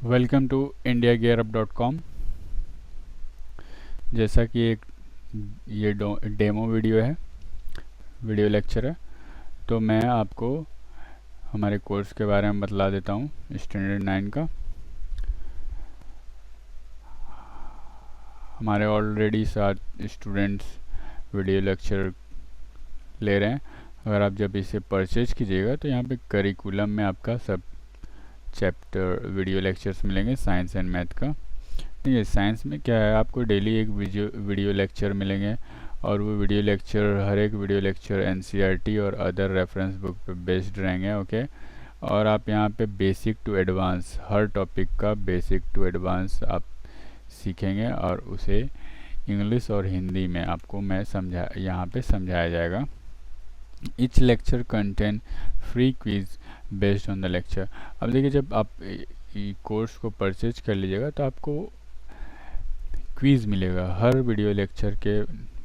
Welcome to indiagearup.com। जैसा कि ये डेमो वीडियो है, वीडियो लेक्चर है, तो मैं आपको हमारे कोर्स के बारे में बतला देता हूँ। स्टैंडर्ड 9 का हमारे ऑलरेडी 7 स्टूडेंट्स वीडियो लेक्चर ले रहे हैं। अगर आप जब इसे परचेज कीजिएगा तो यहाँ पे करिकुलम में आपका सब चैप्टर वीडियो लेक्चर्स मिलेंगे साइंस एंड मैथ का। ठीक है, साइंस में क्या है, आपको डेली एक वीडियो लेक्चर मिलेंगे और वो वीडियो लेक्चर, हर एक वीडियो लेक्चर एनसीईआरटी और अदर रेफरेंस बुक पे बेस्ड रहेंगे। ओके, और आप यहाँ पे बेसिक टू एडवांस, हर टॉपिक का बेसिक टू एडवांस आप सीखेंगे और उसे इंग्लिश और हिंदी में आपको मैं यहाँ पे समझाया जाएगा। Each lecture contain free quiz based on the lecture। अब देखिए, जब आप कोर्स को परचेज कर लीजिएगा तो आपको क्विज़ मिलेगा हर वीडियो लेक्चर के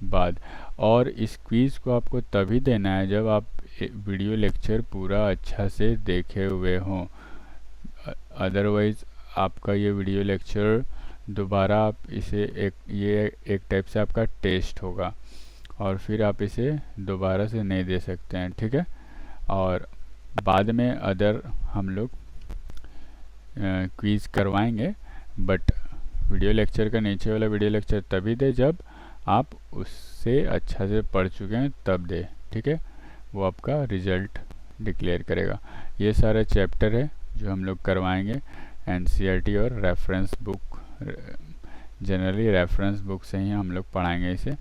बाद, और इस क्विज़ को आपको तभी देना है जब आप वीडियो लेक्चर पूरा अच्छा से देखे हुए हों। अदरवाइज़ आपका ये वीडियो लेक्चर दोबारा आप इसे एक टाइप से आपका टेस्ट होगा और फिर आप इसे दोबारा से नहीं दे सकते हैं। ठीक है, और बाद में अदर हम लोग क्विज़ करवाएंगे, बट वीडियो लेक्चर का नीचे वाला वीडियो लेक्चर तभी दे जब आप उससे अच्छा से पढ़ चुके हैं, तब दे। ठीक है, वो आपका रिजल्ट डिक्लेयर करेगा। ये सारे चैप्टर है जो हम लोग करवाएंगे एनसीईआरटी और reference book, generally reference book से ही हम लोग पढ़ाएंगे इसे।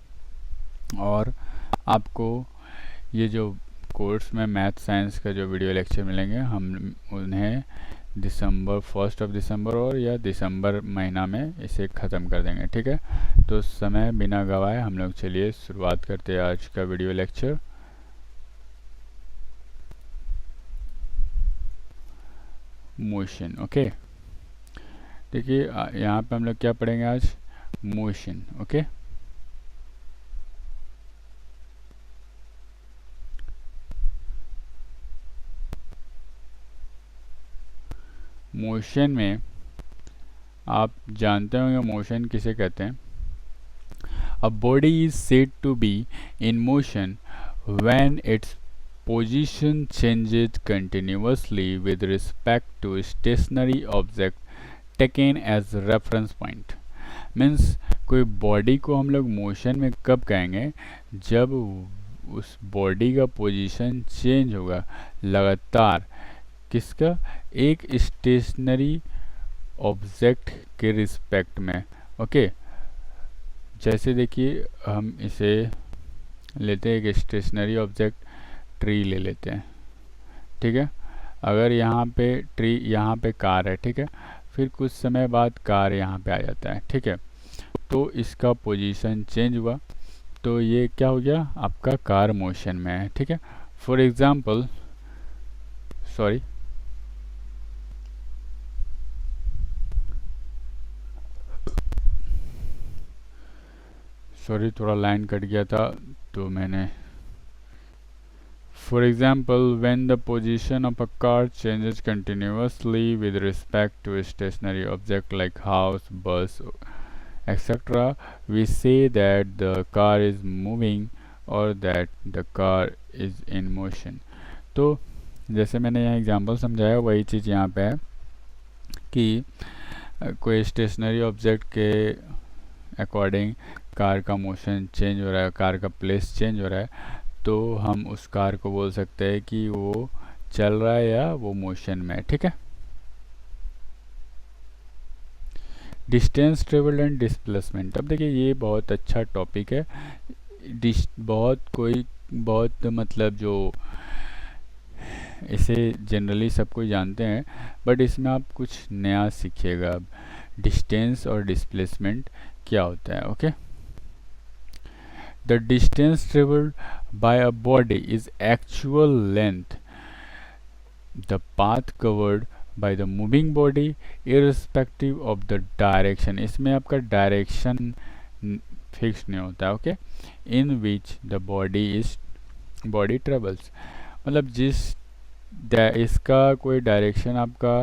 और आपको ये जो कोर्स में मैथ साइंस का जो वीडियो लेक्चर मिलेंगे, हम उन्हें फर्स्ट ऑफ दिसंबर और या दिसंबर महीना में इसे ख़त्म कर देंगे। ठीक है, तो समय बिना गवाए हम लोग चलिए शुरुआत करते हैं आज का वीडियो लेक्चर। मोशन। ओके, देखिए यहाँ पे हम लोग क्या पढ़ेंगे आज, मोशन। ओके, मोशन में आप जानते होंगे मोशन किसे कहते हैं। A body is said to be in motion when its position changes continuously with respect to stationary object taken as reference point. Means कोई बॉडी को हम लोग मोशन में कब कहेंगे, जब उस बॉडी का पोजीशन चेंज होगा लगातार, किसका, एक स्टेशनरी ऑब्जेक्ट के रिस्पेक्ट में। ओके, जैसे देखिए हम इसे लेते हैं, एक स्टेशनरी ऑब्जेक्ट ट्री ले लेते हैं। ठीक है, अगर यहाँ पे ट्री, यहाँ पे कार है। ठीक है, फिर कुछ समय बाद कार यहाँ पे आ जाता है। ठीक है, तो इसका पोजीशन चेंज हुआ, तो ये क्या हो गया, आपका कार मोशन में है। ठीक है, फॉर एग्जांपल, सॉरी थोड़ा लाइन कट गया था तो मैंने। For example, when the position of a car changes continuously with respect to a stationary object like house, bus, etc., we say that the car is moving or that the car is in motion। तो जैसे मैंने यहाँ example समझाया, वही चीज़ यहाँ पे है कि कोई स्टेशनरी ऑब्जेक्ट के अकॉर्डिंग कार का मोशन चेंज हो रहा है, कार का प्लेस चेंज हो रहा है, तो हम उस कार को बोल सकते हैं कि वो चल रहा है या वो मोशन में। ठीक है, डिस्टेंस ट्रेवल्ड एंड डिस्प्लेसमेंट। अब देखिए ये बहुत अच्छा टॉपिक है। बहुत मतलब जो इसे जनरली सब कोई जानते हैं, बट इसमें आप कुछ नया सीखिएगा। अब डिस्टेंस और डिस्प्लेसमेंट क्या होता है। Okay, the distance traveled by a body is actual length, the path covered by the moving body irrespective of the direction। इसमें आपका डायरेक्शन फिक्स नहीं होता। Okay, in which the body travels, मतलब जिस इसका कोई डायरेक्शन आपका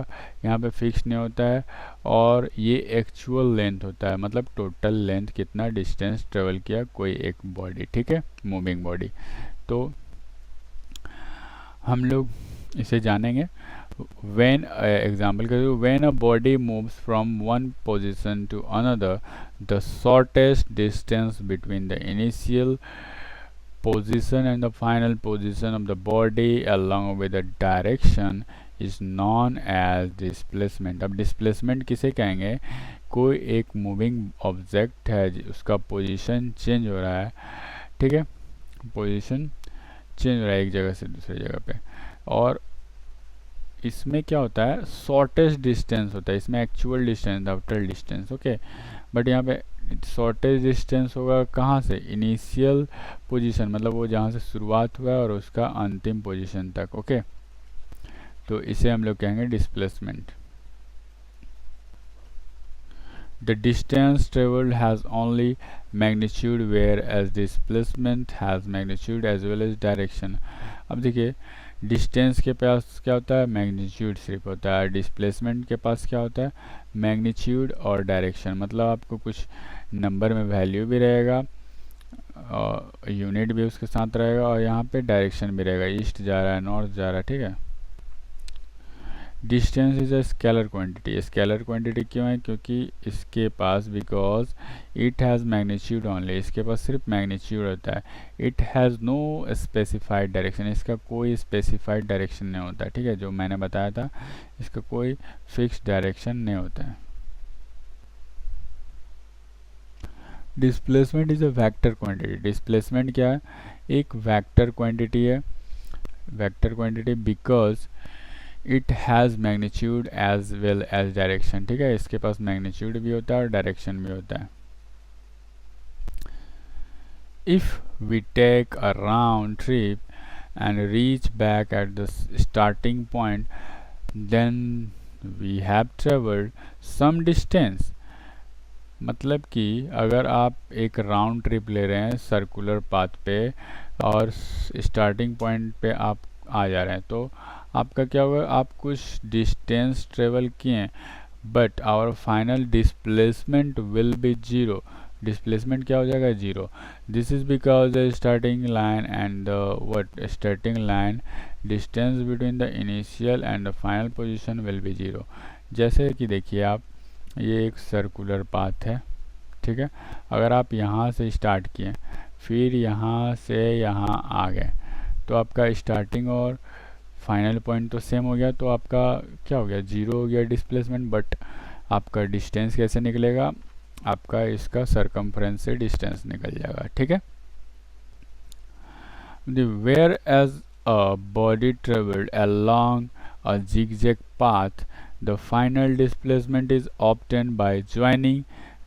यहाँ पे फिक्स नहीं होता है, और ये एक्चुअल लेंथ होता है, मतलब टोटल लेंथ कितना डिस्टेंस ट्रेवल किया कोई एक बॉडी, ठीक है, मूविंग बॉडी। तो हम लोग इसे जानेंगे। व्हेन एग्जाम्पल के when a body moves from one position to another, the shortest distance between the initial position and the final position of the body along with the direction is known as displacement। अब displacement किसे कहेंगे? कोई एक moving object है उसका position change हो रहा है, ठीक है, पोजीशन चेंज हो रहा है एक जगह से दूसरी जगह पे, और इसमें क्या होता है, शॉर्टेस्ट डिस्टेंस होता है, इसमें actual distance total distance, okay, but यहाँ पे शॉर्टेज डिस्टेंस होगा कहाँ से, इनिशियल पोजीशन, मतलब वो जहाँ से शुरुआत हुआ है और उसका अंतिम पोजीशन तक, ओके, तो इसे हम लोग कहेंगे displacement. The distance travelled has only magnitude whereas displacement has magnitude as well as direction. अब देखिए डिस्टेंस के पास क्या होता है, मैग्नीट्यूड सिर्फ होता है, डिस्प्लेसमेंट के पास क्या होता है, मैग्नीट्यूड और डायरेक्शन, मतलब आपको कुछ नंबर में वैल्यू भी रहेगा और यूनिट भी उसके साथ रहेगा, और यहाँ पे डायरेक्शन भी रहेगा, ईस्ट जा रहा है नॉर्थ जा रहा है, ठीक है। Distance is a scalar quantity. Scalar quantity क्यों है, क्योंकि इसके पास because it has magnitude only, इसके पास सिर्फ मैग्नीट्यूड होता है, it has no specified direction, इसका कोई स्पेसिफाइड डायरेक्शन नहीं होता, ठीक है, जो मैंने बताया था इसका कोई फिक्स डायरेक्शन नहीं होता है। Displacement is a vector quantity. Displacement क्या है, एक वेक्टर क्वांटिटी है, vector quantity because it has magnitude as well as direction, ठीक है, इसके पास मैग्नीट्यूड भी होता है और डायरेक्शन भी होता है। If we take a round trip and reach back at the starting point then we have travelled some distance. मतलब कि अगर आप एक राउंड ट्रिप ले रहे हैं सर्कुलर पाथ पे और स्टार्टिंग पॉइंट पे आप आ जा रहे हैं, तो आपका क्या होगा, आप कुछ डिस्टेंस ट्रेवल किए, but our final displacement will be zero. Displacement क्या हो जाएगा, zero. This is because the starting line and the starting line distance between the initial and the final position will be zero. जैसे कि देखिए आप, ये एक सर्कुलर पाथ है, ठीक है, अगर आप यहाँ से स्टार्ट किए फिर यहाँ से यहाँ आ गए, तो आपका स्टार्टिंग और फाइनल पॉइंट तो सेम हो गया, तो आपका क्या हो गया, जीरो हो गया डिस्प्लेसमेंट, बट आपका डिस्टेंस कैसे निकलेगा, आपका इसका सरकमफ्रेंस से डिस्टेंस निकल जाएगा, ठीक है। Whereas a body travelled along a zigzag path, the final displacement is obtained by joining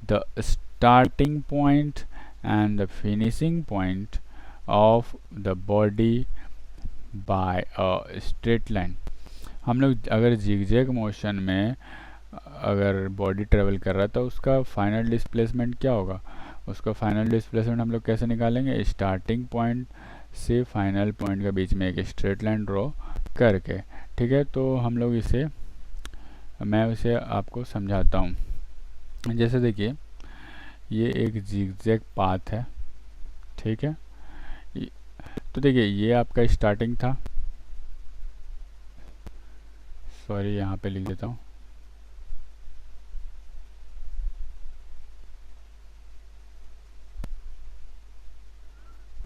the starting point and the finishing point of the body by a straight line। हम लोग अगर zigzag motion में अगर body travel कर रहा है तो उसका फाइनल डिस्प्लेसमेंट क्या होगा, उसका फाइनल डिस्प्लेसमेंट हम लोग कैसे निकालेंगे, स्टार्टिंग पॉइंट से फाइनल पॉइंट के बीच में एक स्ट्रेट लाइन ड्रॉ करके, ठीक है। तो हम लोग इसे, मैं उसे आपको समझाता हूँ। जैसे देखिए ये एक zigzag पाथ है, ठीक है, तो देखिए ये आपका स्टार्टिंग था, सॉरी यहाँ पे लिख देता हूँ,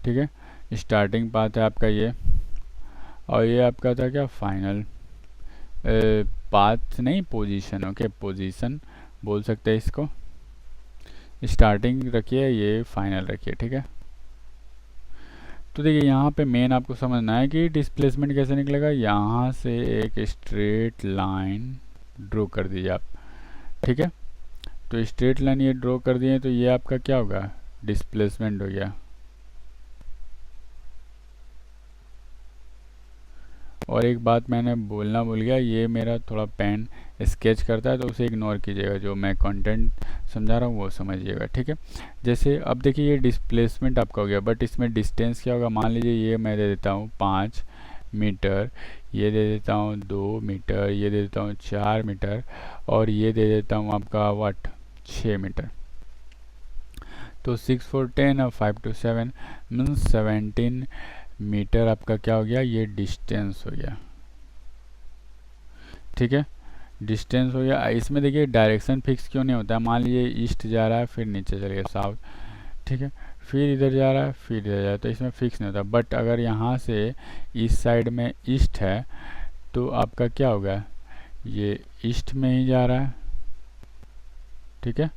ठीक है, स्टार्टिंग पाथ है आपका ये, और ये आपका था क्या, फाइनल पाथ नहीं, पोजीशन, ओके, पोजीशन बोल सकते हैं इसको, स्टार्टिंग रखिए, ये फाइनल रखिए, ठीक है। तो देखिए यहाँ पे मेन आपको समझना है कि डिस्प्लेसमेंट कैसे निकलेगा, यहाँ से एक स्ट्रेट लाइन ड्रॉ कर दीजिए आप, ठीक है, तो स्ट्रेट लाइन ये ड्रॉ कर दिए, तो ये आपका क्या होगा, डिस्प्लेसमेंट हो गया। और एक बात मैंने बोलना भूल गया, ये मेरा थोड़ा पेन स्केच करता है तो उसे इग्नोर कीजिएगा, जो मैं कंटेंट समझा रहा हूँ वो समझिएगा, ठीक है। जैसे अब देखिए ये डिस्प्लेसमेंट आपका हो गया, बट इसमें डिस्टेंस क्या होगा, मान लीजिए ये मैं दे देता हूँ 5 मीटर, ये दे देता हूँ 2 मीटर, ये दे देता हूँ 4 मीटर, और ये दे देता हूँ आपका 6 मीटर। तो 6 4 10 और 5 2 7 मीन्स 17 मीटर आपका क्या हो गया, ये डिस्टेंस हो गया। ठीक है, डिस्टेंस हो गया। इसमें देखिए डायरेक्शन फिक्स क्यों नहीं होता है, मान लीजिए ईस्ट जा रहा है फिर नीचे चले गया साउथ, ठीक है, फिर इधर जा रहा है फिर इधर जा रहा है, तो इसमें फिक्स नहीं होता। बट अगर यहाँ से इस साइड में ईस्ट है तो आपका क्या होगा, ये ईस्ट में ही जा रहा है। ठीक है,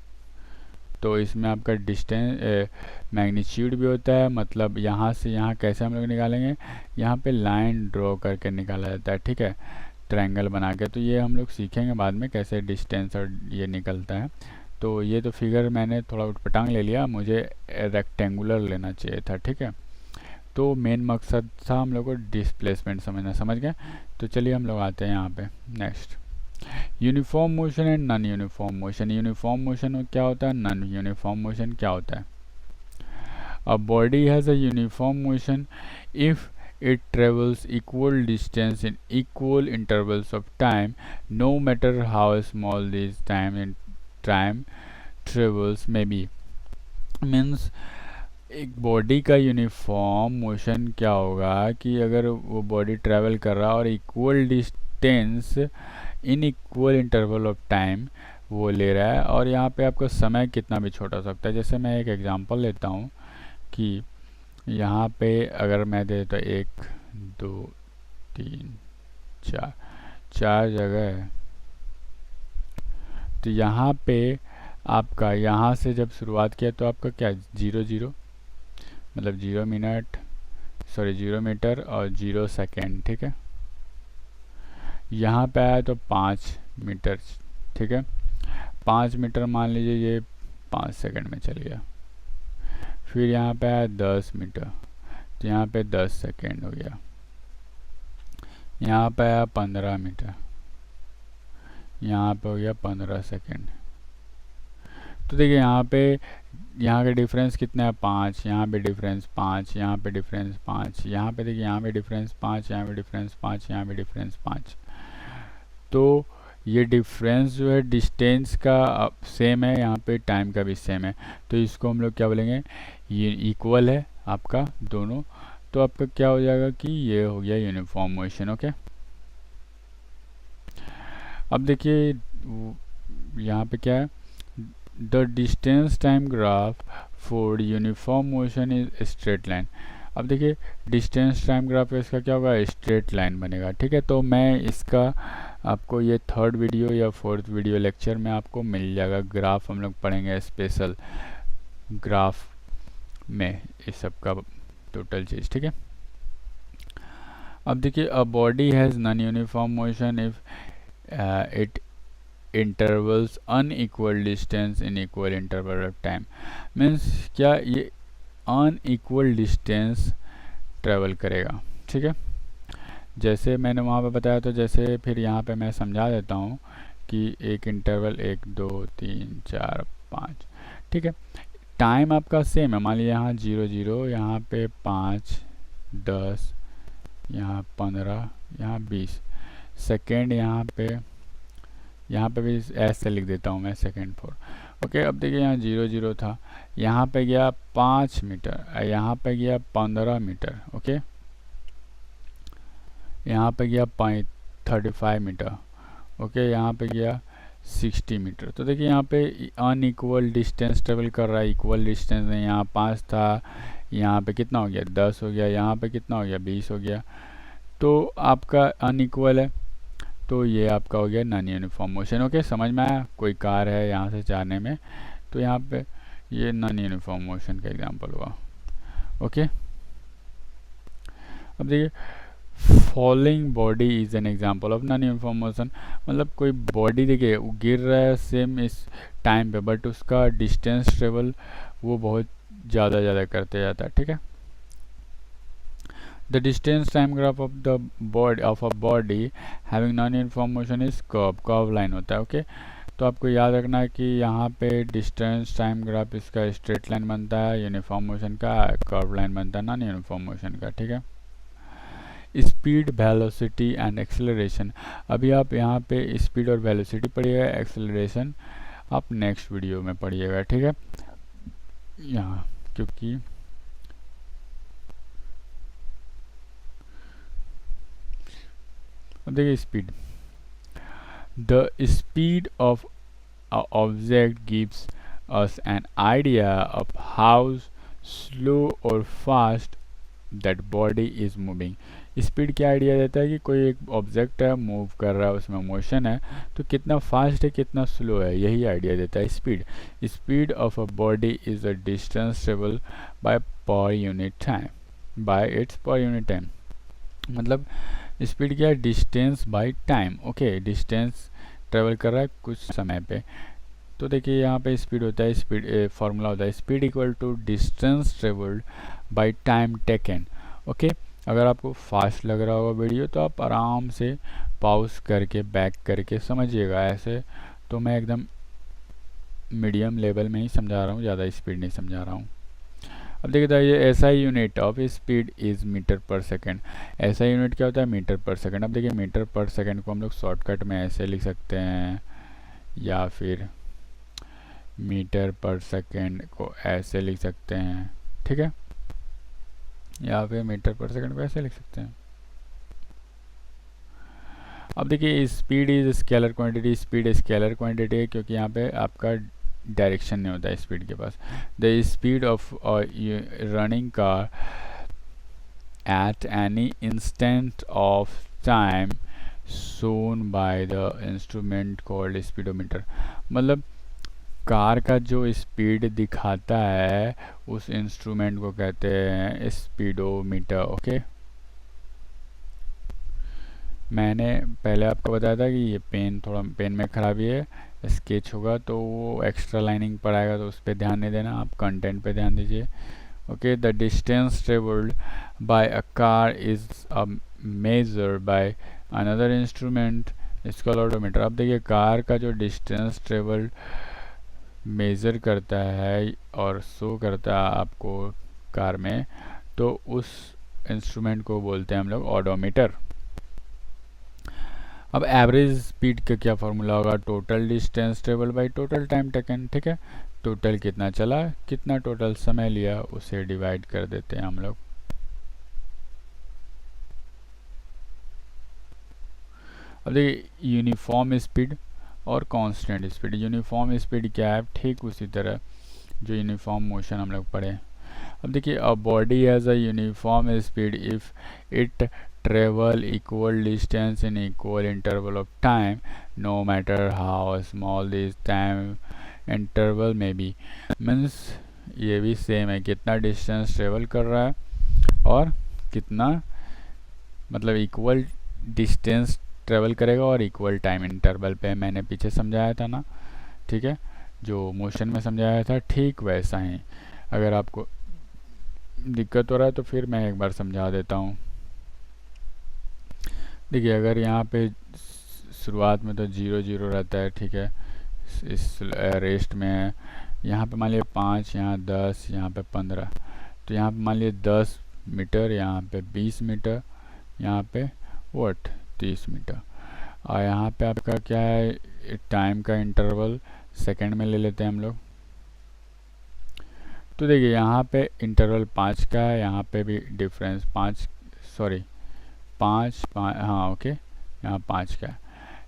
तो इसमें आपका डिस्टेंस मैग्नीट्यूड भी होता है, मतलब यहाँ से यहाँ कैसे हम लोग निकालेंगे, यहाँ पे लाइन ड्रॉ करके निकाला जाता है। ठीक है, ट्रायंगल बना के, तो ये हम लोग सीखेंगे बाद में कैसे डिस्टेंस और ये निकलता है। तो ये तो फिगर मैंने थोड़ा उटपटांग ले लिया, मुझे रेक्टेंगुलर लेना चाहिए था। ठीक है, तो मेन मकसद था हम लोग को डिस्प्लेसमेंट समझना, समझ गए। तो चलिए हम लोग आते हैं यहाँ पे next, uniform motion and non uniform motion. Uniform motion क्या होता है, नॉन यूनिफॉर्म मोशन क्या होता है। अ body has a uniform motion if it travels equal distance in equal intervals of time, no matter how small these time travels may be। Means एक body का uniform motion क्या होगा कि अगर वो बॉडी ट्रैवल कर रहा है और equal distance in equal interval of time वो ले रहा है, और यहाँ पे आपका समय कितना भी छोटा हो सकता है। जैसे मैं एक एग्जांपल लेता हूँ कि यहाँ पे अगर मैं दे तो 1 2 3 4 जगह है, तो यहाँ पे आपका यहाँ से जब शुरुआत किया तो आपका क्या 0 0 मतलब 0 मिनट 0 मीटर और 0 सेकेंड। ठीक है, यहाँ पे आया तो 5 मीटर। ठीक है, 5 मीटर मान लीजिए ये 5 सेकेंड में चल गया। फिर यहाँ पे आया 10 मीटर, तो यहाँ पे 10 सेकेंड हो गया। यहाँ पे आया 15 मीटर, यहाँ पे हो गया 15 सेकेंड। तो देखिए यहाँ का डिफरेंस कितना है 5, यहाँ पे डिफरेंस 5, यहाँ पे डिफरेंस 5, यहाँ पे देखिए यहाँ पे डिफरेंस 5, यहाँ पे डिफरेंस 5, यहाँ पे डिफरेंस 5। तो ये डिफरेंस जो है डिस्टेंस का सेम है, यहाँ पे टाइम का भी सेम है, तो इसको हम लोग क्या बोलेंगे, ये इक्वल है आपका दोनों। तो आपका क्या हो जाएगा कि ये हो गया यूनिफॉर्म मोशन। ओके, अब देखिए यहाँ पे क्या है, the distance time graph for uniform motion is straight line. अब देखिए डिस्टेंस टाइम ग्राफ इसका क्या होगा, स्ट्रेट लाइन बनेगा। ठीक है, तो मैं इसका आपको ये 3rd वीडियो या 4th वीडियो लेक्चर में आपको मिल जाएगा, ग्राफ हम लोग पढ़ेंगे स्पेशल ग्राफ में इस सब का टोटल चीज़। ठीक है, अब देखिए a body has non uniform motion if it intervals unequal distance in equal interval of time. Means क्या, ये अनइक्वल डिस्टेंस ट्रेवल करेगा। ठीक है, जैसे मैंने वहाँ पे बताया, तो जैसे फिर यहाँ पे मैं समझा देता हूँ कि एक इंटरवल 1 2 3 4 5। ठीक है, टाइम आपका सेम है, मान लीजिए यहाँ 0 0, यहाँ पे 5 10, यहाँ 15, यहाँ 20 सेकेंड, यहाँ पे भी ऐसे लिख देता हूँ मैं सेकेंड फॉर। ओके, अब देखिए यहाँ 0 0 था, यहाँ पे गया 5 मीटर, यहाँ पे गया 15 मीटर। ओके, यहाँ पे गया 35 मीटर। ओके, यहाँ पे गया 60 मीटर। तो देखिए यहाँ पे अनइक्वल डिस्टेंस ट्रेवल कर रहा है, इक्वल डिस्टेंस नहीं। यहाँ 5 था, यहाँ पे कितना हो गया 10 हो गया, यहाँ पे कितना हो गया 20 हो गया। तो आपका अनइक्वल है, तो ये आपका हो गया नॉन यूनिफॉर्म मोशन। ओके, समझ में आया, कोई कार है यहाँ से जाने में, तो यहाँ पे ये नॉन यूनिफॉर्म मोशन का एग्जांपल हुआ। ओके, अब देखिए falling body is an example of non uniform motion. मतलब कोई बॉडी देखिए वो गिर रहा है सेम इस टाइम पे, बट उसका डिस्टेंस ट्रेवल वो बहुत ज़्यादा करते जाता है। ठीक है, the distance time graph of the body of a body having non uniform motion is curve line होता है। ओके, तो आपको याद रखना है कि यहाँ पे डिस्टेंस टाइम ग्राफ इसका स्ट्रेट लाइन बनता है, यूनिफॉर्म मोशन का कर्व लाइन बनता है नॉन यूनिफॉर्म मोशन का। ठीक है, स्पीड, वेलोसिटी एंड एक्सेलरेशन। अभी आप यहाँ पे स्पीड और वेलोसिटी पढ़िएगा, एक्सेलरेशन आप नेक्स्ट वीडियो में पढ़िएगा, ठीक है। यहाँ क्योंकि अब देखिए speed, the speed of a object gives us an idea of how slow or fast that body is moving। Speed क्या आइडिया देता है कि कोई एक ऑब्जेक्ट है, मूव कर रहा है, उसमें मोशन है, तो कितना फास्ट है कितना स्लो है, यही आइडिया देता है speed. Speed of a body is a distance travel by per unit time, bye it's per unit time. मतलब स्पीड क्या है, distance by time. Okay, distance travel कर रहा है कुछ समय पे। तो देखिए यहाँ पे स्पीड होता है, स्पीड फार्मूला होता है speed equal to distance travelled by time taken. Okay, अगर आपको फास्ट लग रहा होगा वीडियो तो आप आराम से पॉज करके बैक करके समझिएगा। ऐसे तो मैं एकदम मीडियम लेवल में ही समझा रहा हूँ, ज़्यादा स्पीड नहीं समझा रहा हूँ। अब देखिए ऐसा unit of speed is metre per second. ऐसा यूनिट क्या होता है, मीटर पर सेकेंड। अब देखिए मीटर पर सेकेंड को हम लोग शॉर्टकट में ऐसे लिख सकते हैं, या फिर मीटर पर सेकेंड को ऐसे लिख सकते हैं, ठीक है, या फिर मीटर पर सेकेंड को ऐसे लिख सकते हैं। अब देखिए speed is scalar quantity, speed scalar quantity है क्योंकि यहाँ पे आपका डायरेक्शन नहीं होता है स्पीड के पास। The speed of running car at any instant of time shown by the instrument called speedometer. मतलब कार का जो स्पीड दिखाता है उस इंस्ट्रूमेंट को कहते हैं स्पीडोमीटर। ओके, मैंने पहले आपको बताया था कि ये पेन में खराबी है, स्केच होगा तो वो एक्स्ट्रा लाइनिंग पर आएगा, तो उस पर ध्यान नहीं देना, आप कंटेंट पे ध्यान दीजिए। Okay, the distance travelled bye a car is a measure by another instrument इसका ऑडोमीटर। अब देखिए कार का जो डिस्टेंस ट्रेवल्ड मेज़र करता है और शो करता है आपको कार में, तो उस इंस्ट्रूमेंट को बोलते हैं हम लोग ऑडोमीटर। अब एवरेज स्पीड का क्या फार्मूला होगा, total distance travel by total time taken, ठीक है। टोटल कितना चला, कितना टोटल समय लिया, उसे डिवाइड कर देते हैं हम लोग। अब देखिए यूनिफॉर्म स्पीड और कांस्टेंट स्पीड। यूनिफॉर्म स्पीड क्या है, ठीक उसी तरह जो यूनिफॉर्म मोशन हम लोग पढ़े। अब देखिए a body has a uniform speed if it travel equal distance in equal interval of time no matter how small this time interval में बी। मीन्स ये भी सेम है, कितना डिस्टेंस ट्रेवल कर रहा है और कितना, मतलब इक्वल डिस्टेंस ट्रेवल करेगा और इक्वल टाइम इंटरवल पे। मैंने पीछे समझाया था ना, ठीक है, जो मोशन में समझाया था ठीक वैसा ही। अगर आपको दिक्कत हो रहा है तो फिर मैं एक बार समझा देता हूँ। देखिए अगर यहाँ पे शुरुआत में तो 0 0 रहता है, ठीक है, इस रेस्ट में है, यहाँ पे मान लिया 5, यहाँ 10, यहाँ पे 15, तो यहाँ पे मान लिया 10 मीटर, यहाँ पे 20 मीटर, यहाँ पे 30 मीटर। और यहाँ पे आपका क्या है, टाइम का इंटरवल सेकंड में ले लेते हैं हम लोग। तो देखिए यहाँ पे इंटरवल 5 का है, यहाँ पे भी डिफरेंस 5 हाँ ओके, यहाँ 5 का है।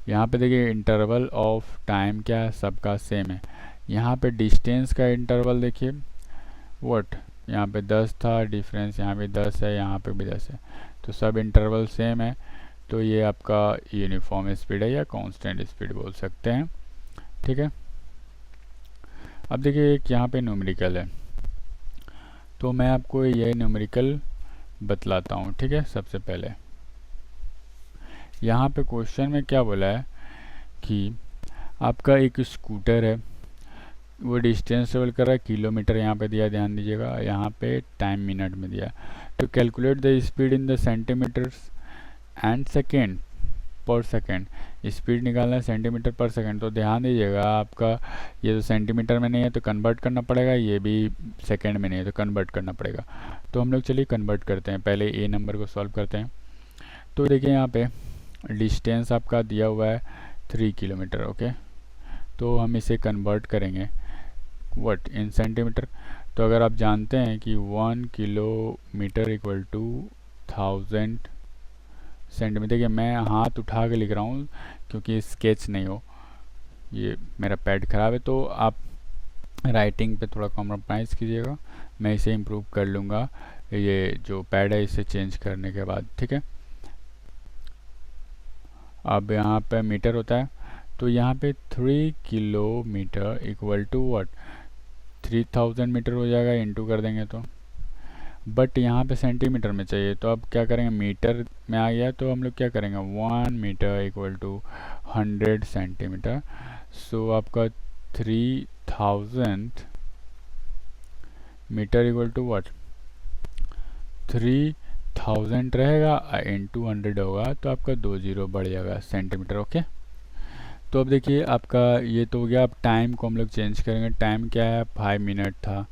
यहाँ पे देखिए इंटरवल ऑफ टाइम क्या है, सबका सेम है। यहाँ पे डिस्टेंस का इंटरवल देखिए यहाँ पे 10 था, डिफरेंस यहाँ भी 10 है, यहाँ पे भी 10 है, तो सब इंटरवल सेम है। तो ये आपका यूनिफॉर्म स्पीड है या कांस्टेंट स्पीड बोल सकते हैं, ठीक है। अब देखिए एक यहाँ पे न्यूमेरिकल है, तो मैं आपको ये न्यूमेरिकल बतलाता हूँ, ठीक है। सबसे पहले यहाँ पे क्वेश्चन में क्या बोला है कि आपका एक स्कूटर है, वो डिस्टेंस ट्रेवल कर रहा है किलोमीटर, यहाँ पे दिया, ध्यान दीजिएगा, यहाँ पे टाइम मिनट में दिया। तो calculate the speed in the centimetres and second per second. Speed निकालना है सेंटीमीटर पर सेकेंड, तो ध्यान दीजिएगा आपका ये तो सेंटीमीटर में नहीं है तो कन्वर्ट करना पड़ेगा, ये भी सेकेंड में नहीं है तो कन्वर्ट करना पड़ेगा। तो हम लोग चलिए कन्वर्ट करते हैं, पहले ए नंबर को सॉल्व करते हैं। तो देखिए यहाँ पे डिस्टेंस आपका दिया हुआ है 3 किलोमीटर। ओके, तो हम इसे कन्वर्ट करेंगे व्हाट इन सेंटीमीटर। तो अगर आप जानते हैं कि 1 किलोमीटर इक्वल टू 1000 सेंटीमीटर, देखिए मैं हाथ उठा के लिख रहा हूँ क्योंकि स्केच नहीं हो, ये मेरा पैड ख़राब है, तो आप राइटिंग पे थोड़ा कॉम्प्रोमाइज़ कीजिएगा, मैं इसे इम्प्रूव कर लूँगा ये जो पैड है इसे चेंज करने के बाद। ठीक है, अब यहाँ पे मीटर होता है, तो यहाँ पे 3 kilometre equal to what 3000 metre हो जाएगा, इंटू कर देंगे तो। बट यहाँ पे सेंटीमीटर में चाहिए, तो अब क्या करेंगे, मीटर में आ गया तो हम लोग क्या करेंगे 1 मीटर इक्वल टू 100 सेंटीमीटर। सो आपका 3000 मीटर इक्वल टू व्हाट 3000 रहेगा इंटू 100 होगा, तो आपका 2 जीरो बढ़ जाएगा सेंटीमीटर। ओके, तो अब देखिए आपका ये तो हो गया। अब टाइम को हम लोग चेंज करेंगे, टाइम क्या है 5 मिनट था,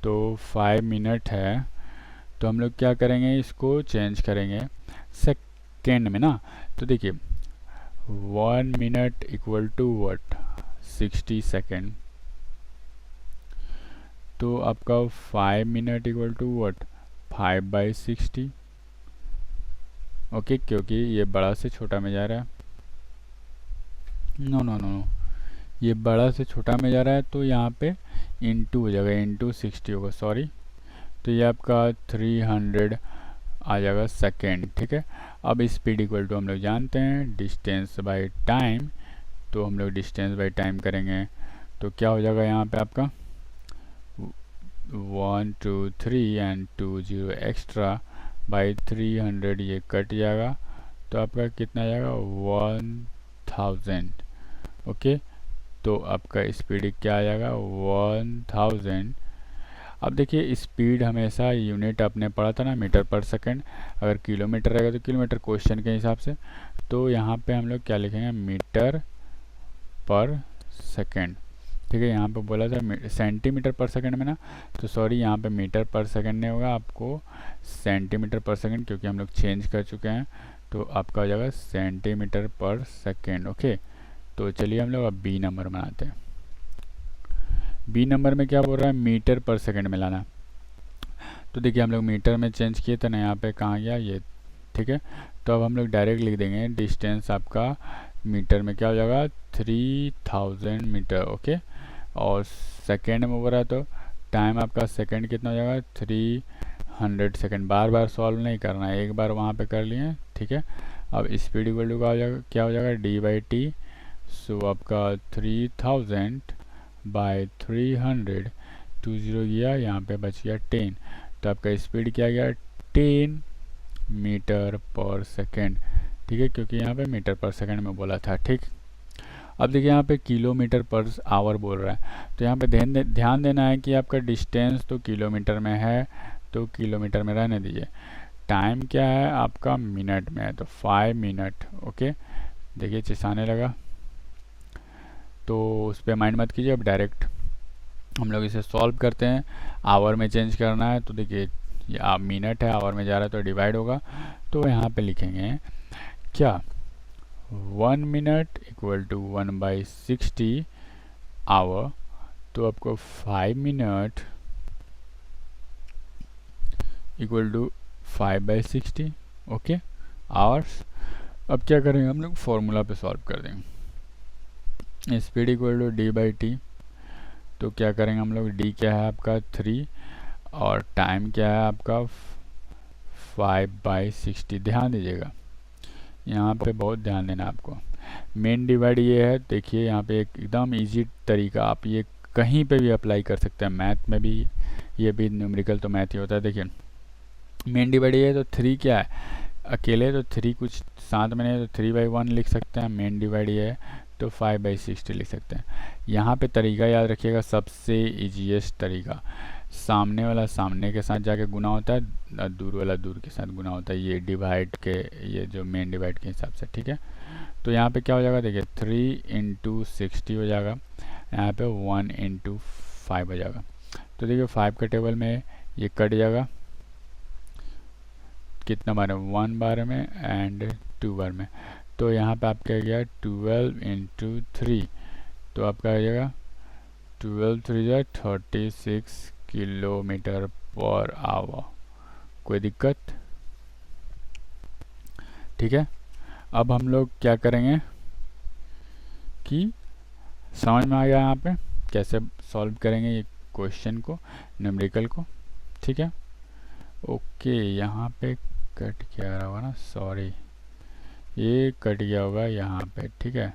तो 5 मिनट है, तो हम लोग क्या करेंगे इसको चेंज करेंगे सेकेंड में ना। तो देखिए 1 minute equal to what 60 second, तो आपका 5 minute equal to what 5/60। Okay, क्योंकि ये बड़ा से छोटा में जा रहा है, नो नो नो, ये बड़ा से छोटा में जा रहा है, तो यहाँ पे इंटू हो जाएगा, इंटू 60 होगा, सॉरी, तो ये आपका 300 आ जाएगा सेकेंड। ठीक है, अब स्पीड इक्वल टू हम लोग जानते हैं डिस्टेंस बाय टाइम, तो हम लोग डिस्टेंस बाय टाइम करेंगे, तो क्या हो जाएगा यहाँ पे आपका 1 2 3 एंड 2 0 एक्स्ट्रा बाई 300, ये कट जाएगा, तो आपका कितना आ जाएगा 1000। ओके, तो आपका स्पीड क्या आ जाएगा 1000। अब देखिए स्पीड हमेशा यूनिट आपने पढ़ा था ना मीटर पर सेकंड, अगर किलोमीटर रहेगा तो किलोमीटर क्वेश्चन के हिसाब से, तो यहाँ पे हम लोग क्या लिखेंगे मीटर पर सेकंड। ठीक है, यहाँ पे बोला था सेंटीमीटर पर सेकंड में ना, तो सॉरी यहाँ पे मीटर पर सेकंड नहीं होगा, आपको सेंटीमीटर पर सेकंड, क्योंकि हम लोग चेंज कर चुके हैं, तो आपका हो जाएगा सेंटीमीटर पर सेकंड। ओके, तो चलिए हम लोग अब बी नंबर बनाते हैं। बी नंबर में क्या बोल रहा है मीटर पर सेकंड में लाना, तो देखिए हम लोग मीटर में चेंज किए थे ना, यहाँ पे कहाँ गया ये। ठीक है, तो अब हम लोग डायरेक्ट लिख देंगे डिस्टेंस आपका मीटर में क्या हो जाएगा 3000 मीटर। ओके, और सेकेंड में बोल रहा है तो टाइम आपका सेकेंड कितना हो जाएगा 300 सेकेंड। बार बार सॉल्व नहीं करना है, एक बार वहाँ पे कर लिए। ठीक है, अब स्पीड इक्वल टू क्या हो जाएगा d/t। सो आपका 3000 बाय 300, 2 0 गया, यहाँ पे बच गया 10, तो आपका स्पीड क्या गया 10 मीटर पर सेकेंड। ठीक है, क्योंकि यहाँ पे मीटर पर सेकेंड में बोला था। ठीक, अब देखिए यहाँ पे किलोमीटर पर आवर बोल रहा है, तो यहाँ पे ध्यान देना है कि आपका डिस्टेंस तो किलोमीटर में है, तो किलोमीटर में रहने दीजिए। टाइम क्या है आपका मिनट में है, तो 5 मिनट। ओके, देखिए चिसाने लगा, तो उस पर माइंड मत कीजिए, अब डायरेक्ट हम लोग इसे सॉल्व करते हैं। आवर में चेंज करना है, तो देखिए ये मिनट है, आवर में जा रहा है तो डिवाइड होगा, तो यहाँ पे लिखेंगे क्या 1 मिनट इक्वल टू 1/60 आवर, तो आपको 5 minute equal to 5/60। Okay, hours. अब क्या करेंगे हम लोग फॉर्मूला पे सॉल्व कर देंगे, स्पीड इक्वल टू d/t, तो क्या करेंगे हम लोग d क्या है आपका 3 और टाइम क्या है आपका 5/60। ध्यान दीजिएगा, यहाँ पे बहुत ध्यान देना आपको। मेन डिवाइड ये है, देखिए यहाँ पे एकदम इजी तरीका, आप ये कहीं पे भी अप्लाई कर सकते हैं, मैथ में भी, ये भी न्यूमेरिकल तो मैथ ही होता है। देखिए मेन डिवाइड ये है, तो 3 क्या है अकेले, तो 3 कुछ साथ में नहीं, तो 3/1 लिख सकते हैं। मेन डिवाइड ये है, तो 5/60 लिख सकते हैं। यहाँ पे तरीका याद रखिएगा, सबसे इजीएस्ट तरीका, सामने वाला सामने के साथ जाके गुना होता है, दूर वाला दूर के साथ गुना होता है, ये डिवाइड के, ये जो मेन डिवाइड के हिसाब से। ठीक है, तो यहाँ पे क्या हो जाएगा देखिए 3 × 60 हो जाएगा, यहाँ पे 1 × 5 हो जाएगा, तो देखिए 5 के टेबल में ये कट जाएगा, कितना बार में, 1 बार में एंड 2 बार में। तो यहाँ पे आपका गया 12 इंटू 3, तो आपका आ जाएगा 12 3 जा 36 किलोमीटर पर आवर। कोई दिक्कत? ठीक है। अब हम लोग क्या करेंगे कि समझ में आ गया यहाँ पे कैसे सॉल्व करेंगे ये क्वेश्चन को, न्यूमेरिकल को। ठीक है, ओके। यहाँ पे कट गया रहा होगा ना, सॉरी, ये कट गया होगा यहाँ पे। ठीक है,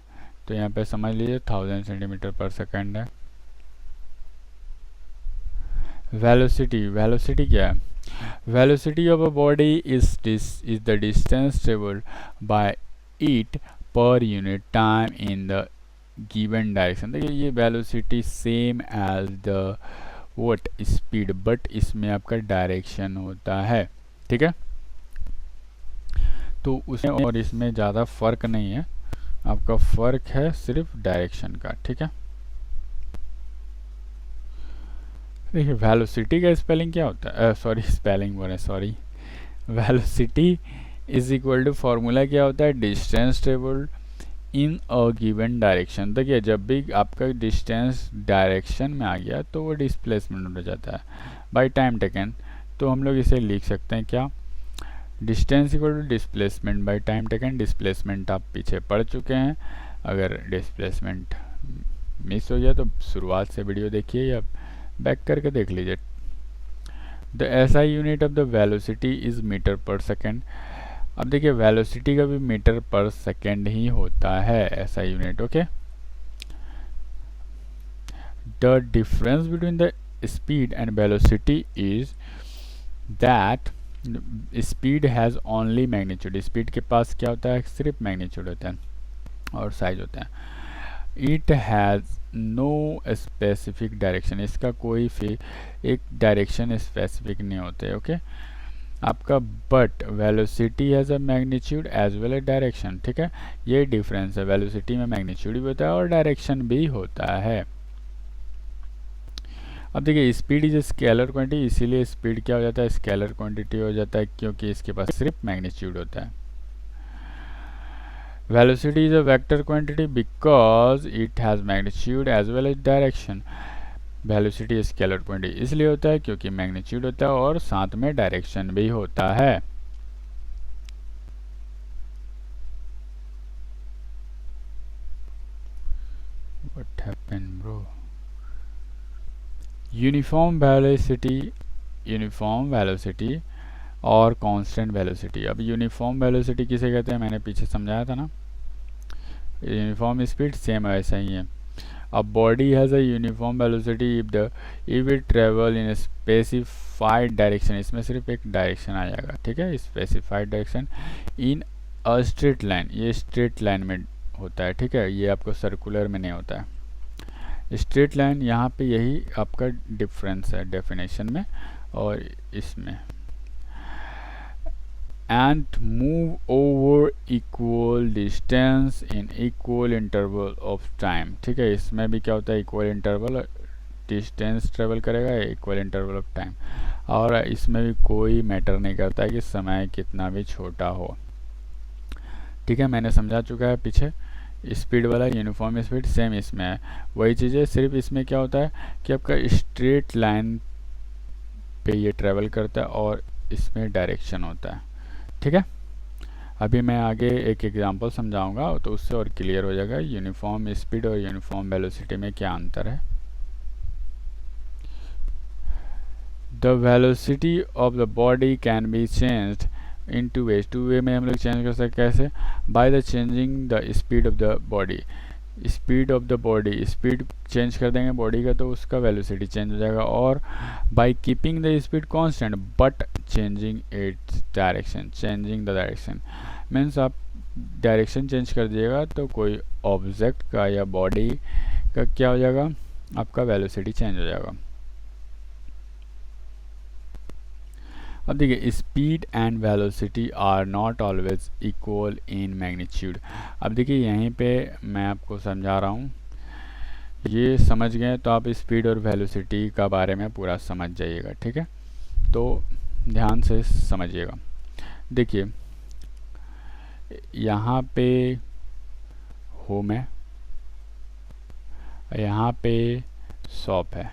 तो यहाँ पे समझ लीजिए 1000 सेंटीमीटर पर सेकंड है। वेलोसिटी, वेलोसिटी क्या है? Velocity of a body is the distance traveled by it per unit time in the given direction। देखिए ये velocity same as the what speed, but इसमें आपका डायरेक्शन होता है। ठीक है, तो उसमें और इसमें ज़्यादा फर्क नहीं है, आपका फर्क है सिर्फ डायरेक्शन का। ठीक है, देखिए वेलोसिटी का स्पेलिंग क्या होता है, सॉरी स्पेलिंग बोले, sorry, velocity is equal to formula क्या होता है, distance travelled in a given direction. देखिए जब भी आपका डिस्टेंस डायरेक्शन में आ गया तो वो डिस्प्लेसमेंट हो जाता है बाय टाइम टेकन। तो हम लोग इसे लिख सकते हैं क्या, distance equal to displacement by time taken. Displacement आप पीछे पढ़ चुके हैं, अगर डिस्प्लेसमेंट मिस हो गया तो शुरुआत से वीडियो देखिए या बैक करके देख लीजिए। The SI unit of the velocity is metre per second. अब देखिए वेलोसिटी का भी मीटर पर सेकेंड ही होता है SI unit. Okay, the difference between the speed and velocity is that speed has only magnitude. Speed के पास क्या होता है, सिर्फ मैग्नीट्यूड होता है और साइज होता है। It has no specific direction, इसका कोई एक डायरेक्शन स्पेसिफिक नहीं होते। ओके, आपका but velocity has a magnitude as well as direction. ठीक है, ये डिफरेंस है, वेलोसिटी में मैग्नीट्यूड भी होता है और डायरेक्शन भी होता है। अब देखिए स्पीड इज स्केलर क्वांटिटी, इसीलिए स्पीड क्या हो जाता है, स्केलर क्वांटिटी हो जाता है, क्योंकि इसके पास सिर्फ मैग्नीट्यूड होता है। Velocity is a vector quantity because it has magnitude as well as direction। Velocity scalar quantity इसलिए होता है क्योंकि मैग्नीट्यूड होता है और साथ में डायरेक्शन भी होता है। What happened, bro? Uniform velocity और कांस्टेंट वेलोसिटी। अब यूनिफॉर्म वेलोसिटी किसे कहते हैं, मैंने पीछे समझाया था ना। यूनिफॉर्म स्पीड सेम ऐसा ही है। अब body has a uniform velocity if it travel in specified direction, इसमें सिर्फ एक डायरेक्शन आ जाएगा। ठीक है, specified direction in a straight line, ये स्ट्रेट लाइन में होता है। ठीक है, ये आपको सर्कुलर में नहीं होता है। स्ट्रेट लाइन यहाँ पे यही आपका डिफरेंस है डेफिनेशन में और इसमें। and move over equal distance in equal interval of time। ठीक है, इसमें भी क्या होता है, इक्वल इंटरवल डिस्टेंस ट्रेवल करेगा, इक्वल इंटरवल ऑफ टाइम। और इसमें भी कोई मैटर नहीं करता है कि समय कितना भी छोटा हो। ठीक है, मैंने समझा चुका है पीछे। स्पीड वाला यूनिफॉर्म स्पीड सेम इसमें है, वही चीज़ है, सिर्फ इसमें क्या होता है कि आपका स्ट्रेट लाइन पे ये ट्रेवल करता है और इसमें डायरेक्शन होता है। ठीक है, अभी मैं आगे एक एग्जांपल समझाऊंगा तो उससे और क्लियर हो जाएगा यूनिफॉर्म स्पीड और यूनिफॉर्म वेलोसिटी में क्या अंतर है। The velocity of the body can be changed in two ways. Two way में हम लोग चेंज कर सकते हैं, कैसे, by the changing the speed of the body. Speed of the body, speed change कर देंगे बॉडी का तो उसका वेलोसिटी चेंज हो जाएगा। और by keeping the speed constant but changing its direction. Changing the direction means आप डायरेक्शन चेंज कर दिएगा तो कोई ऑब्जेक्ट का या बॉडी का क्या हो जाएगा, आपका वेलोसिटी चेंज हो जाएगा। अब देखिए speed and velocity are not always equal in magnitude. अब देखिए यहीं पे मैं आपको समझा रहा हूँ, ये समझ गए तो आप स्पीड और वेलोसिटी का बारे में पूरा समझ जाइएगा। ठीक है, तो ध्यान से समझिएगा। देखिए यहाँ पे होम है, यहाँ पे शॉप है,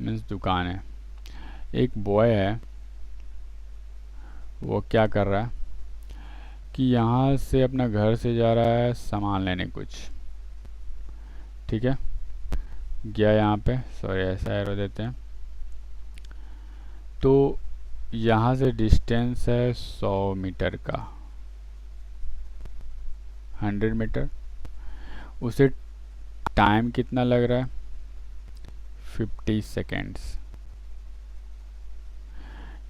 मीन्स दुकान है। एक बॉय है, वो क्या कर रहा है कि यहाँ से अपना घर से जा रहा है सामान लेने कुछ, ठीक है। गया यहाँ पे, सॉरी ऐसा एरो देते हैं, तो यहाँ से डिस्टेंस है 100 मीटर का, 100 मीटर। उसे टाइम कितना लग रहा है, 50 सेकेंड्स।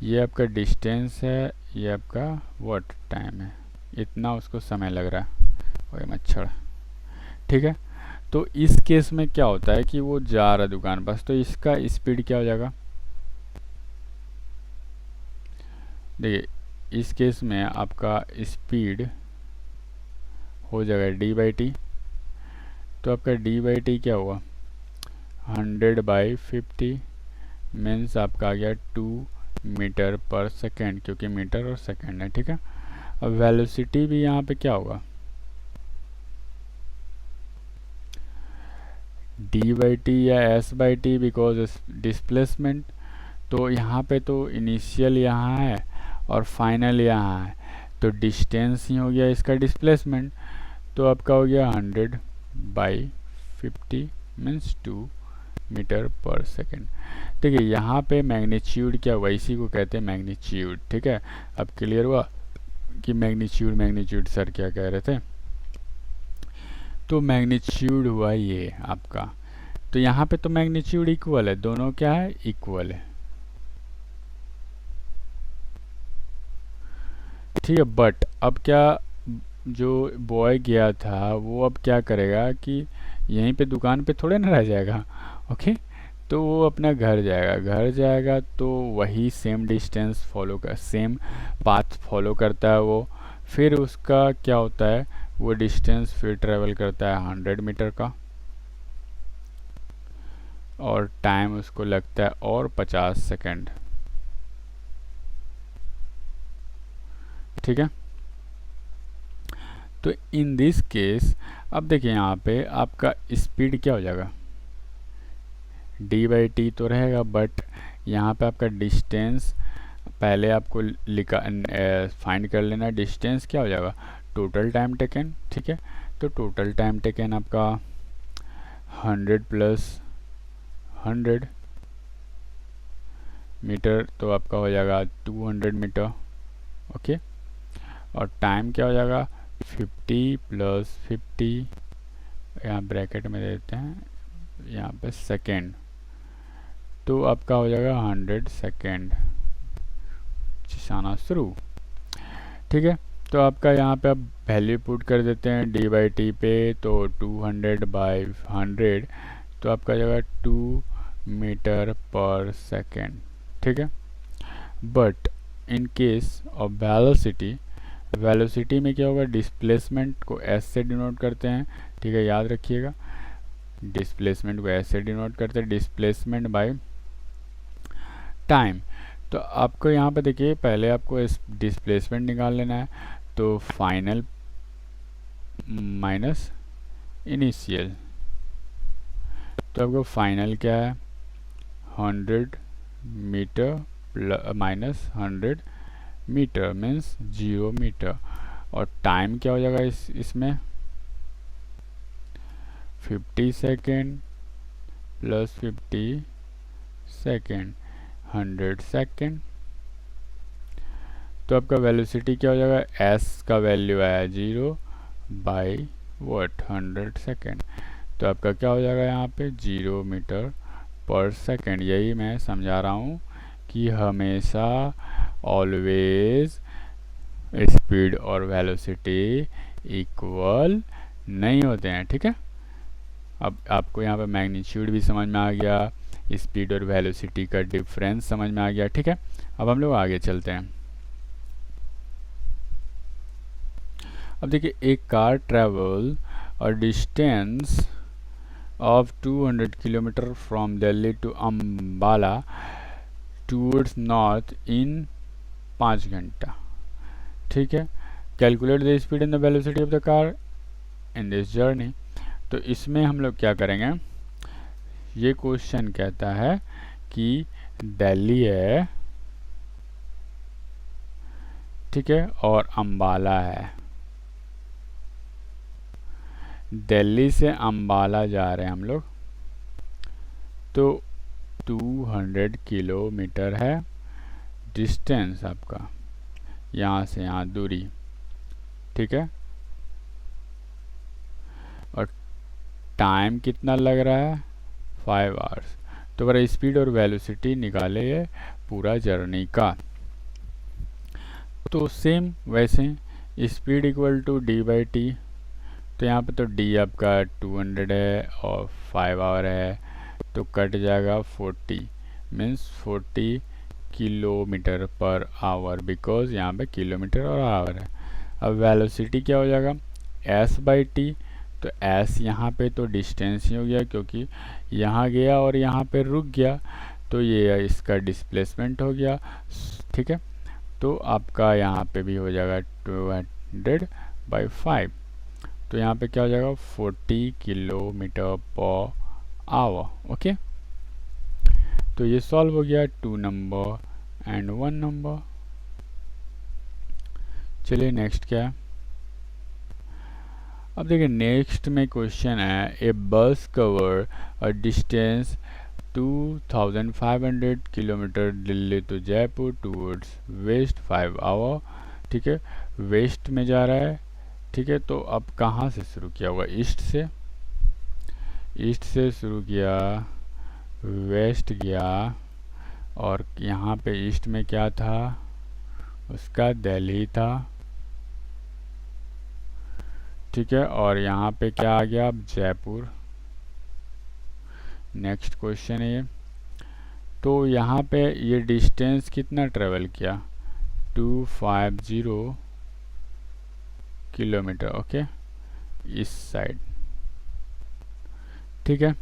ये आपका डिस्टेंस है, ये आपका व्हाट टाइम है, इतना उसको समय लग रहा है। ओए मच्छर, ठीक है। तो इस केस में क्या होता है कि वो जा रहा है दुकान पास, तो इसका स्पीड क्या हो जाएगा, देखिए इस केस में आपका स्पीड हो जाएगा d/t। तो आपका d/t क्या हुआ, 100/50 मीन्स आपका आ गया 2 मीटर पर सेकेंड, क्योंकि मीटर और सेकेंड है, ठीक है। अब वेलोसिटी भी यहाँ पे क्या होगा, d/t या s/t बिकॉज डिस्प्लेसमेंट। तो यहाँ पे तो इनिशियल यहाँ है और फाइनल यहाँ है, तो डिस्टेंस ही हो गया इसका डिस्प्लेसमेंट। तो आपका हो गया 100/50 मीन्स 2 मीटर पर सेकेंड। ठीक है, यहाँ पे मैग्नीट्यूड क्या हुआ, इसी को कहते हैं मैग्नीट्यूड, ठीक है। अब क्लियर हुआ कि मैग्नीट्यूड सर क्या कह रहे थे। तो मैग्नीट्यूड हुआ ये आपका, तो यहाँ पे तो मैग्नीट्यूड इक्वल है, दोनों क्या है, इक्वल है, ठीक है। बट अब क्या, जो बॉय गया था वो अब क्या करेगा कि यहीं पे दुकान पे थोड़े ना रह जाएगा, ओके। तो वो अपना घर जाएगा तो वही सेम डिस्टेंस फॉलो कर, सेम पाथ फॉलो करता है वो। फिर उसका क्या होता है, वो डिस्टेंस फिर ट्रेवल करता है 100 मीटर का, और टाइम उसको लगता है और 50 सेकंड, ठीक है। तो इन दिस केस अब देखिए यहाँ पे आपका स्पीड क्या हो जाएगा, d/t तो रहेगा, बट यहाँ पे आपका डिस्टेंस पहले आपको फाइंड कर लेना, डिस्टेंस क्या हो जाएगा, टोटल टाइम टेकन, ठीक है। तो टोटल टाइम टेकन आपका 100 + 100 मीटर, तो आपका हो जाएगा 200 मीटर, ओके। और टाइम क्या हो जाएगा, 50 + 50, यहाँ ब्रैकेट में देते हैं, यहाँ पे सेकेंड, तो आपका हो जाएगा 100 सेकेंड चलाना शुरू, ठीक है। तो आपका यहाँ पे अब वैल्यू पुट कर देते हैं d/t पे, तो 200/100, तो आपका जाएगा 2 मीटर पर सेकेंड, ठीक है। But in case of velocity में क्या होगा, डिस्प्लेसमेंट को s से डिनोट करते हैं, ठीक है, याद रखिएगा। डिस्प्लेसमेंट को s से डिनोट करते हैं, डिस्प्लेसमेंट बाय टाइम। तो आपको यहाँ पे देखिए पहले आपको इस डिस्प्लेसमेंट निकाल लेना है, तो फाइनल माइनस इनिशियल, तो आपको फाइनल क्या है, 100 metre minus 100 metre means 0 metre. और टाइम क्या हो जाएगा इसमें 50 सेकेंड + 50 सेकेंड, 100 सेकेंड। तो आपका वेलोसिटी क्या हो जाएगा, s का वैल्यू आया 0/100 सेकेंड, तो आपका क्या हो जाएगा यहाँ पे 0 मीटर पर सेकेंड। यही मैं समझा रहा हूँ कि हमेशा ऑलवेज स्पीड और वेलोसिटी इक्वल नहीं होते हैं, ठीक है। अब आपको यहाँ पे मैग्नीट्यूड भी समझ में आ गया, स्पीड और वेलोसिटी का डिफरेंस समझ में आ गया, ठीक है। अब हम लोग आगे चलते हैं। अब देखिए एक कार ट्रेवल और distance of 200 kilometre from Delhi to Ambala towards north in 5 घंटा। ठीक है, calculate the speed and the velocity of the car in this journey. तो इसमें हम लोग क्या करेंगे, ये क्वेश्चन कहता है कि दिल्ली है, ठीक है, और अंबाला है। दिल्ली से अंबाला जा रहे हैं हम लोग, तो 200 किलोमीटर है डिस्टेंस आपका, यहाँ से यहाँ दूरी। ठीक है, और टाइम कितना लग रहा है, 5 आवर्स। तो अगर स्पीड और वेलोसिटी निकाले ये पूरा जर्नी का, तो सेम वैसे speed equal to D by T. तो यहाँ पे तो डी आपका 200 है और 5 आवर है, तो कट जाएगा 40, means 40 kilometre per hour, because यहाँ पे किलोमीटर और आवर है। अब वेलोसिटी क्या हो जाएगा, एस बाई टी। तो एस यहाँ पे तो डिस्टेंस ही हो गया, क्योंकि यहाँ गया और यहाँ पे रुक गया, तो ये इसका डिस्प्लेसमेंट हो गया। ठीक है, तो आपका यहाँ पे भी हो जाएगा 200/5। तो यहाँ पे क्या हो जाएगा, 40 किलोमीटर पर आवर। ओके, तो ये सॉल्व हो गया 2 नंबर एंड 1 नंबर। चलिए नेक्स्ट क्या है। अब देखिए नेक्स्ट में क्वेश्चन है, a bus cover a distance 2500 kilometre Delhi to Jaipur towards west 5 hour. ठीक है, वेस्ट में जा रहा है। ठीक है, तो अब कहाँ से शुरू किया होगा, ईस्ट से। ईस्ट से शुरू किया, वेस्ट गया, और यहाँ पे ईस्ट में क्या था, उसका दिल्ली था। ठीक है, और यहाँ पे क्या आ गया, अब जयपुर। नेक्स्ट क्वेश्चन है ये। तो यहाँ पे ये डिस्टेंस कितना ट्रेवल किया, 250 किलोमीटर। ओके, इस साइड। ठीक है,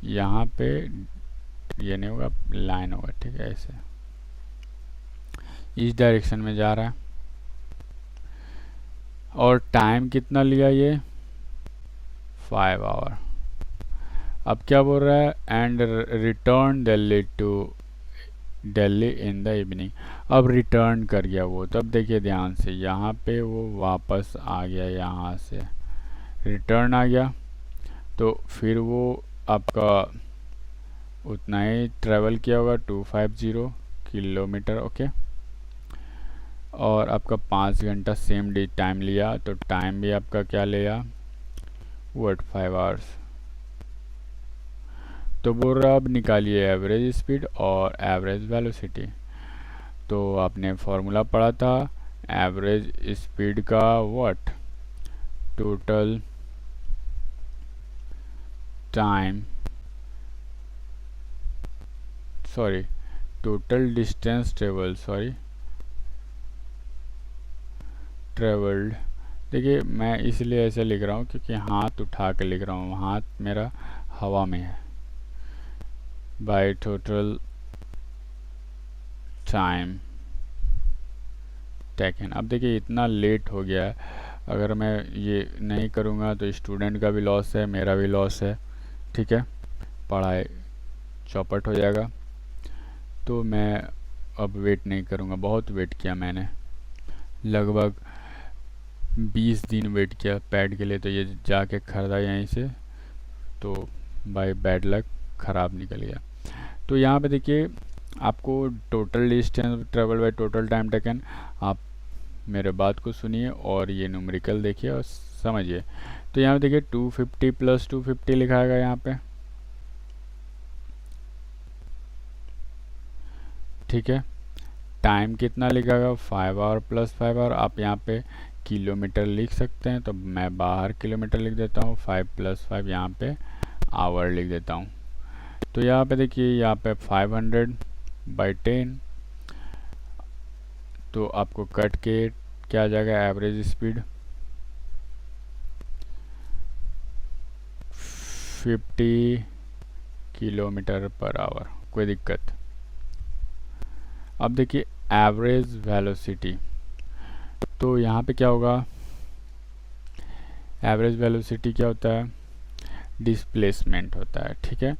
यहाँ पे ये नहीं होगा, लाइन होगा। ठीक है, ऐसे इस डायरेक्शन में जा रहा है, और टाइम कितना लिया ये, 5 आवर। अब क्या बोल रहा है, and return Delhi to Delhi in the evening. अब रिटर्न कर गया वो, तब देखिए ध्यान से, यहाँ पे वो वापस आ गया, यहाँ से रिटर्न आ गया, तो फिर वो आपका उतना ही ट्रैवल किया होगा, 250 किलोमीटर। ओके, और आपका 5 घंटा सेम डे टाइम लिया, तो टाइम भी आपका क्या लिया, व्हाट 5 आवर्स। तो बोल रहा अब निकालिए एवरेज स्पीड और एवरेज वेलोसिटी। तो आपने फॉर्मूला पढ़ा था एवरेज स्पीड का, what, total time, sorry total distance travelled. देखिए मैं इसलिए ऐसे लिख रहा हूँ क्योंकि हाथ उठा के लिख रहा हूँ, हाथ मेरा हवा में है, बाय टोटल टाइम टेकन। अब देखिए इतना लेट हो गया है, अगर मैं ये नहीं करूँगा तो स्टूडेंट का भी लॉस है, मेरा भी लॉस है। ठीक है, पढ़ाई चौपट हो जाएगा। तो मैं अब वेट नहीं करूँगा, बहुत वेट किया मैंने, लगभग 20 दिन वेट किया पैड के लिए, तो ये जाके खरीदा यहीं से, तो बाय बैड लक ख़राब निकल गया। तो यहाँ पे देखिए आपको total distance travel by total time taken, आप मेरे बात को सुनिए और ये न्यूमेरिकल देखिए और समझिए। तो यहाँ पे देखिए 250 + 250 लिखा है यहाँ पे। ठीक है, टाइम कितना लिखा, 5 आवर + 5 आवर। आप यहाँ पे किलोमीटर लिख सकते हैं, तो मैं बाहर किलोमीटर लिख देता हूँ, 5 + 5 यहाँ पे आवर लिख देता हूँ। तो यहाँ पे देखिए, यहाँ पे 500/10, तो आपको कट के क्या आ जाएगा, average speed 50 kilometre per hour. कोई दिक्कत। अब देखिए एवरेज वेलोसिटी। तो यहाँ पे क्या होगा, एवरेज वेलोसिटी क्या होता है, डिस्प्लेसमेंट होता है, ठीक है।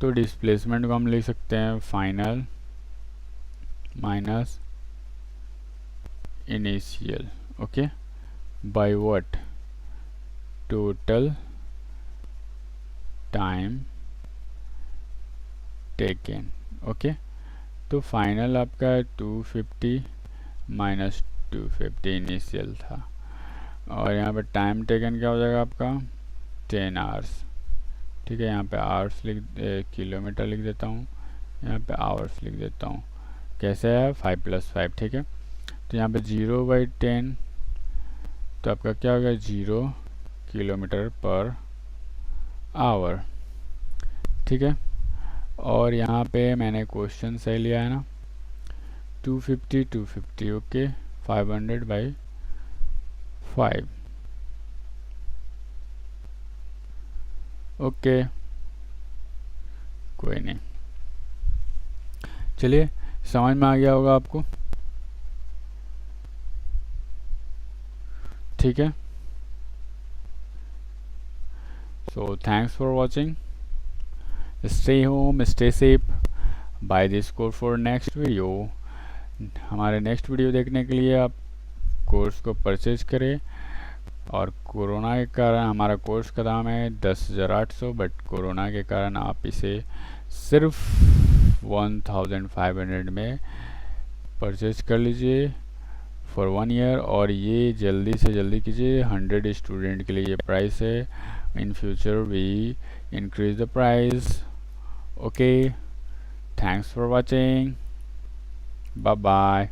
तो डिस्प्लेसमेंट को हम लिख सकते हैं final minus initial, okay, by what, total time taken, okay. तो फाइनल आपका 250 माइनस 250 इनिशियल था, और यहाँ पे टाइम टेकन क्या हो जाएगा आपका 10 आवर्स, ठीक है। यहाँ पे आवर्स किलोमीटर लिख देता हूँ, यहाँ पे आवर्स लिख देता हूँ। कैसे है 5 + 5, ठीक है। तो यहाँ पे 0/10, तो आपका क्या हो गया 0 किलोमीटर पर आवर, ठीक है। और यहाँ पे मैंने क्वेश्चन सही लिया है ना, 250 ओके, 500/5, ओके, कोई नहीं। चलिए, समझ में आ गया होगा आपको, ठीक है। So thanks for watching, stay home, stay safe, bye this course for next video. हमारे नेक्स्ट वीडियो देखने के लिए आप कोर्स को परचेज करें। और कोरोना के कारण हमारा कोर्स का दाम है 10,800, बट कोरोना के कारण आप इसे सिर्फ 1,500 में परचेज कर लीजिए फॉर 1 ईयर। और ये जल्दी से जल्दी कीजिए, 100 स्टूडेंट के लिए ये प्राइस है। In future we increase the price, okay. Thanks for watching, bye bye.